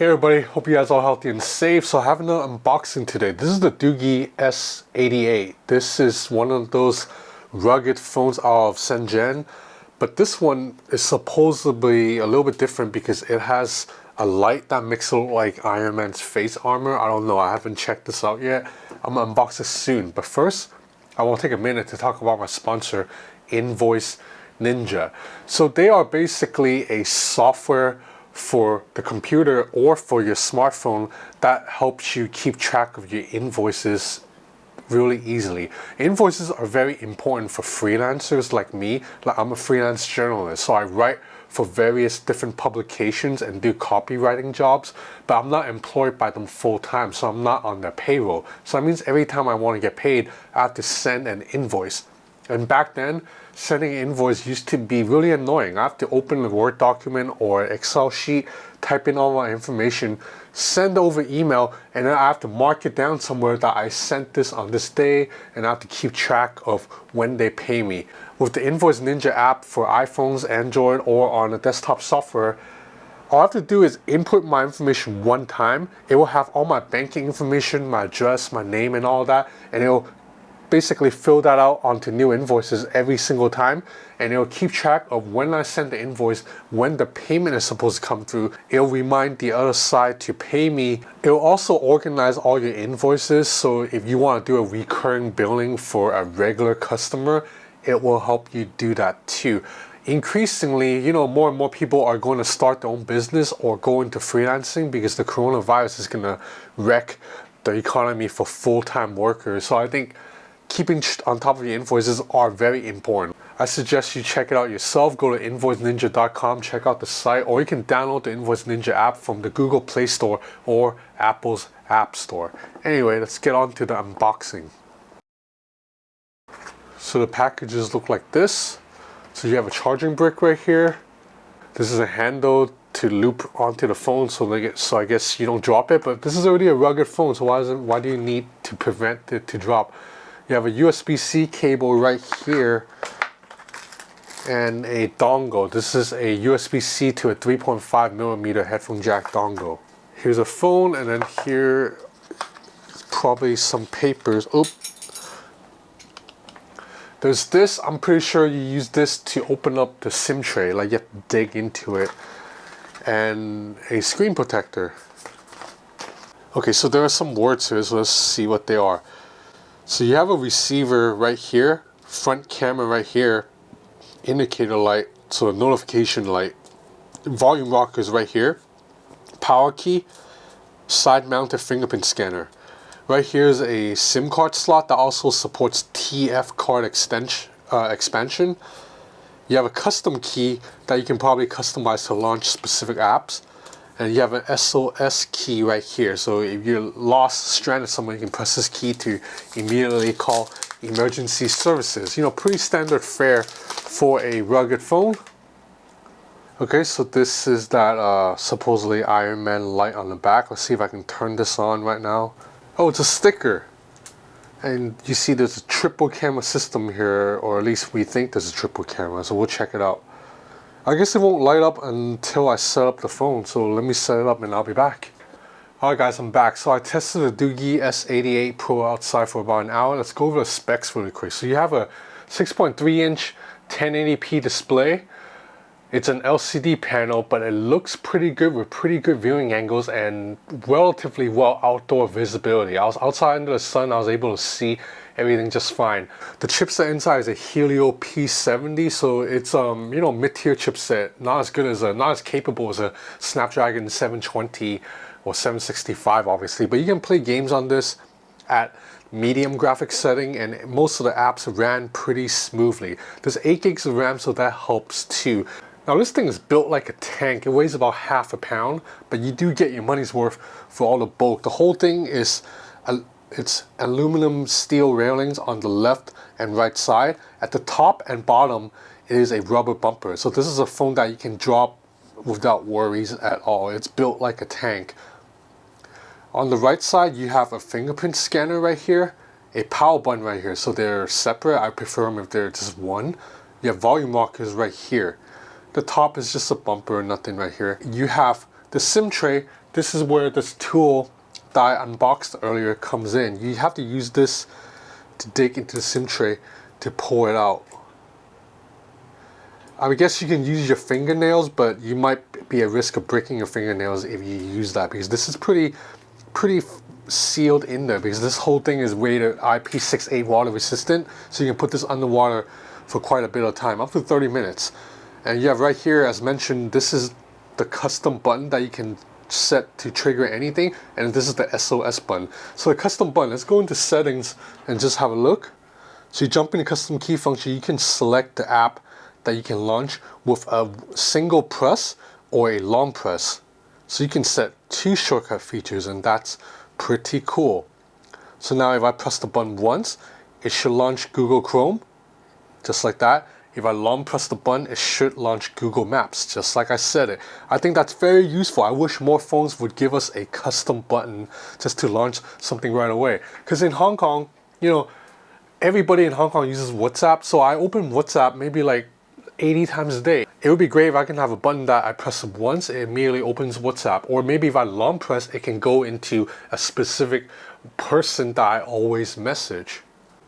Hey everybody, hope you guys are all healthy and safe. So I have another unboxing today. This is the Doogie S88. This is one of those rugged phones out of Shenzhen, but this one is supposedly a little bit different because it has a light that makes it look like Iron Man's face armor. I don't know, I haven't checked this out yet. I'm gonna unbox it soon, but first I want to take a minute to talk about my sponsor, Invoice Ninja. So they are basically a software for the computer or for your smartphone that helps you keep track of your invoices really easily. Invoices are very important for freelancers like me. Like, I'm a freelance journalist, so I write for various different publications and do copywriting jobs, but I'm not employed by them full time, so I'm not on their payroll. So that means every time I want to get paid, I have to send an invoice. And back then, sending an invoice used to be really annoying. I have to open a Word document or Excel sheet, type in all my information, send over email, and then I have to mark it down somewhere that I sent this on this day, and I have to keep track of when they pay me. With the Invoice Ninja app for iPhones, Android, or on a desktop software, all I have to do is input my information one time. It will have all my banking information, my address, my name, and all that, and it'll basically fill that out onto new invoices every single time, and it'll keep track of when I send the invoice, when the payment is supposed to come through. It'll remind the other side to pay me. It'll also organize all your invoices, so if you want to do a recurring billing for a regular customer, it will help you do that too. Increasingly, more and more people are going to start their own business or go into freelancing because the coronavirus is going to wreck the economy for full-time workers. So I think keeping on top of your invoices are very important. I suggest you check it out yourself. Go to invoiceninja.com, check out the site, or you can download the Invoice Ninja app from the Google Play Store or Apple's App Store. Anyway, let's get on to the unboxing. So the packages look like this. So you have a charging brick right here. This is a handle to loop onto the phone so I guess you don't drop it, but this is already a rugged phone, so why do you need to prevent it to drop? You have a USB-C cable right here and a dongle. This is a USB-C to a 3.5mm headphone jack dongle. Here's a phone, and then here is probably some papers. There's this, I'm pretty sure you use this to open up the SIM tray, like you have to dig into it. And a screen protector. Okay, so there are some words here, so let's see what they are. So you have a receiver right here, front camera right here, indicator light, so a notification light, volume rockers right here, power key, side mounted fingerprint scanner. Right here is a SIM card slot that also supports TF card expansion. You have a custom key that you can probably customize to launch specific apps. And you have an SOS key right here. So if you're lost, stranded somewhere, you can press this key to immediately call emergency services. Pretty standard fare for a rugged phone. Okay, so this is that supposedly Iron Man light on the back. Let's see if I can turn this on right now. Oh, it's a sticker. And you see there's a triple camera system here, or at least we think there's a triple camera, so we'll check it out. I guess it won't light up until I set up the phone, so let me set it up and I'll be back. Alright guys, I'm back. So I tested the Doogie S88 Pro outside for about an hour. Let's go over the specs really quick. So you have a 6.3-inch 1080p display. It's an LCD panel, but it looks pretty good with pretty good viewing angles and relatively well outdoor visibility. I was outside under the sun, I was able to see everything just fine. The chipset inside is a Helio P70, so it's mid-tier chipset, not as capable as a Snapdragon 720 or 765 obviously, but you can play games on this at medium graphics setting, and most of the apps ran pretty smoothly. There's 8 gigs of RAM, so that helps too. Now this thing is built like a tank. It weighs about half a pound, but you do get your money's worth for all the bulk. The whole thing is it's aluminum steel railings on the left and right side. At the top and bottom is a rubber bumper. So this is a phone that you can drop without worries at all. It's built like a tank. On the right side, you have a fingerprint scanner right here, a power button right here. So they're separate. I prefer them if they're just one. You have volume rockers right here. The top is just a bumper, nothing right here. You have the SIM tray this is where this tool that I unboxed earlier comes in. You have to use this to dig into the SIM tray to pull it out. I guess you can use your fingernails, but you might be at risk of breaking your fingernails if you use that, because this is pretty sealed in there, because this whole thing is rated IP68 water resistant, so you can put this underwater for quite a bit of time, up to 30 minutes. And you have right here, as mentioned, this is the custom button that you can set to trigger anything, and this is the SOS button. So the custom button, let's go into settings and just have a look. So you jump into custom key function, you can select the app that you can launch with a single press or a long press. So you can set 2 shortcut features, and that's pretty cool. So now if I press the button once, it should launch Google Chrome, just like that. If I long press the button, it should launch Google Maps, just like I said it. I think that's very useful. I wish more phones would give us a custom button just to launch something right away. Because in Hong Kong, you know, everybody in Hong Kong uses WhatsApp, so I open WhatsApp maybe like 80 times a day. It would be great if I can have a button that I press once, it immediately opens WhatsApp. Or maybe if I long press, it can go into a specific person that I always message.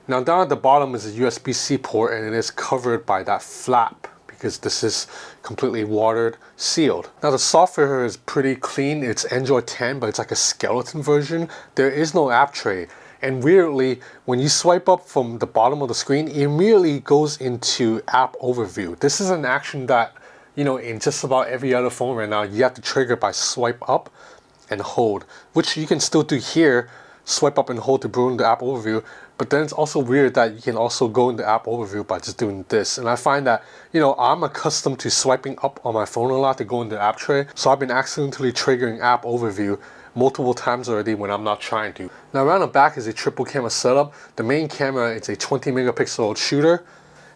Now down at the bottom is a USB-C port, and it is covered by that flap because this is completely watered sealed. Now the software here is pretty clean. It's Android 10, but it's like a skeleton version. There is no app tray. And weirdly, when you swipe up from the bottom of the screen, it immediately goes into app overview. This is an action that, you know, in just about every other phone right now, you have to trigger by swipe up and hold, which you can still do here. Swipe up and hold to bring the app overview, but then it's also weird that you can also go into app overview by just doing this. And I find that, you know, I'm accustomed to swiping up on my phone a lot to go into the app tray, so I've been accidentally triggering app overview multiple times already when I'm not trying to. Now around the back is a triple camera setup. The main camera is a 20 megapixel shooter,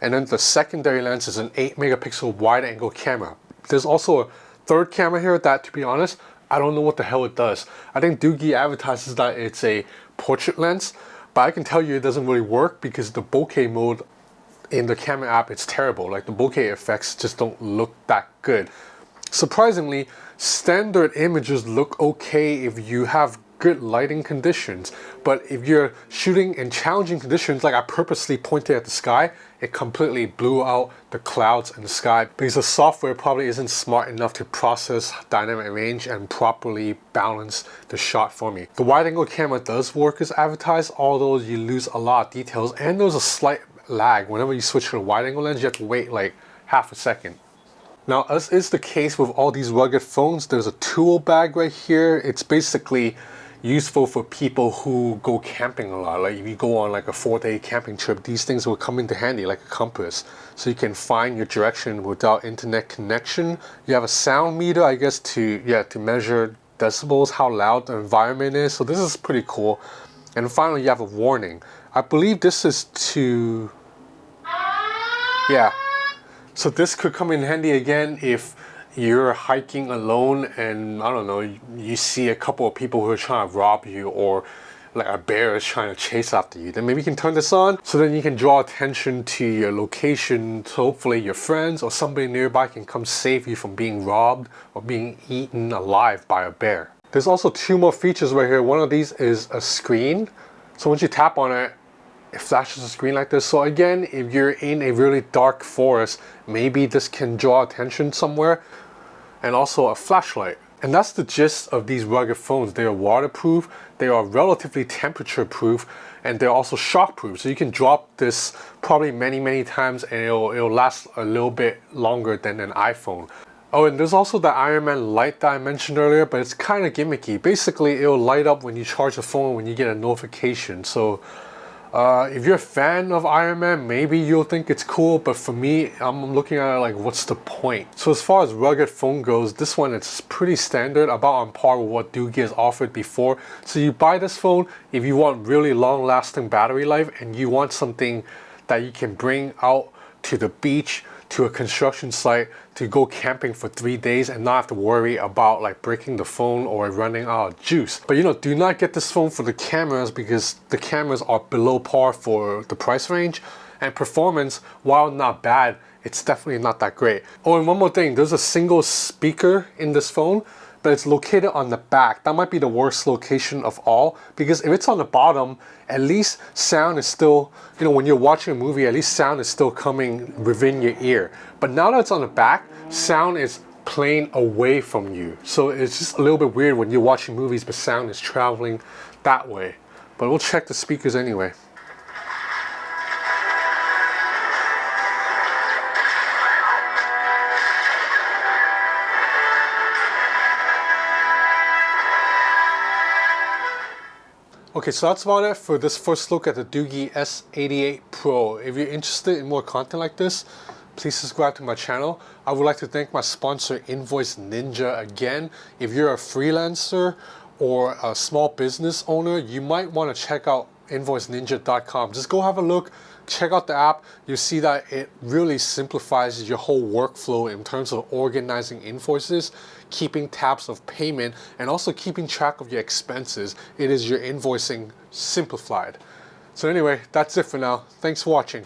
and then the secondary lens is an 8 megapixel wide angle camera. There's also a third camera here that, to be honest, I don't know what the hell it does. I think Doogie advertises that it's a portrait lens, but I can tell you it doesn't really work because the bokeh mode in the camera app, it's terrible. Like the bokeh effects just don't look that good. Surprisingly, standard images look okay if you have good lighting conditions, but if you're shooting in challenging conditions, like I purposely pointed at the sky, it completely blew out the clouds in the sky because the software probably isn't smart enough to process dynamic range and properly balance the shot for me. The wide angle camera does work as advertised, although you lose a lot of details, and there's a slight lag. Whenever you switch to a wide angle lens, you have to wait like half a second. Now, as is the case with all these rugged phones, there's a tool bag right here. It's basically useful for people who go camping a lot. Like if you go on like a 4-day camping trip, these things will come into handy like a compass. So you can find your direction without internet connection. You have a sound meter, I guess, to measure decibels, how loud the environment is. So this is pretty cool. And finally, you have a warning. I believe this is to, yeah. So this could come in handy again if you're hiking alone and, I don't know, you see a couple of people who are trying to rob you, or like a bear is trying to chase after you. Then maybe you can turn this on, so then you can draw attention to your location, so hopefully your friends or somebody nearby can come save you from being robbed or being eaten alive by a bear. There's also 2 more features right here. One of these is a screen. So once you tap on it, it flashes a screen like this. So again, if you're in a really dark forest, maybe this can draw attention somewhere. And also a flashlight. And that's the gist of these rugged phones. They are waterproof, they are relatively temperature proof, and they're also shock proof. So you can drop this probably many times and it'll last a little bit longer than an iPhone. Oh, and there's also the Iron Man light that I mentioned earlier, but it's kind of gimmicky. Basically, it'll light up when you charge the phone when you get a notification. So if you're a fan of Iron Man, maybe you'll think it's cool, but for me, I'm looking at it like, what's the point? So as far as rugged phone goes, this one is pretty standard, about on par with what Doogie has offered before. So you buy this phone if you want really long-lasting battery life and you want something that you can bring out to the beach, to a construction site, to go camping for 3 days and not have to worry about like breaking the phone or running out of juice. But you know, do not get this phone for the cameras, because the cameras are below par for the price range, and performance, while not bad, it's definitely not that great. Oh, and one more thing, there's a single speaker in this phone, but it's located on the back. That might be the worst location of all, because if it's on the bottom, at least sound is still, you know, when you're watching a movie, at least sound is still coming within your ear. But now that it's on the back, sound is playing away from you. So it's just a little bit weird when you're watching movies, but sound is traveling that way. But we'll check the speakers anyway. Okay, so that's about it for this first look at the Doogie S88 Pro. If you're interested in more content like this, please subscribe to my channel. I would like to thank my sponsor, Invoice Ninja, again. If you're a freelancer or a small business owner, you might want to check out invoiceninja.com. Just go have a look, check out the app. You'll see that it really simplifies your whole workflow in terms of organizing invoices, keeping tabs of payment, and also keeping track of your expenses. It is your invoicing simplified. So anyway, that's it for now. Thanks for watching.